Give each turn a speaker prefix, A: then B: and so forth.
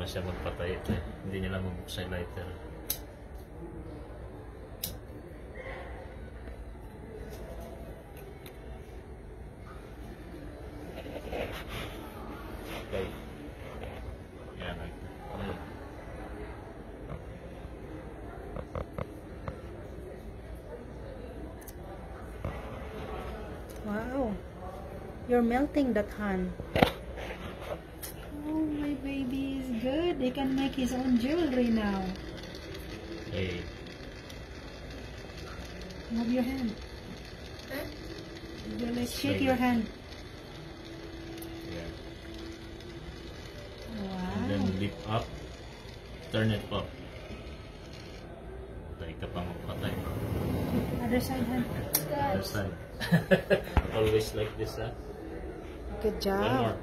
A: naman siya magpatay. Hindi niya lang mabuksan yung lighter. Okay. Yan.
B: Wow. You're melting that hand.
C: Oh, my baby is good. He can make his own jewelry now.
A: Okay.
C: Move your hand. Let's shake your hand.
A: Yeah.
C: Wow.
A: And then lift up. Turn it up. Patay ka pang patay.
C: Other side hand.
A: Other side. Always like this, huh?
B: Good
A: One
B: job.
A: more.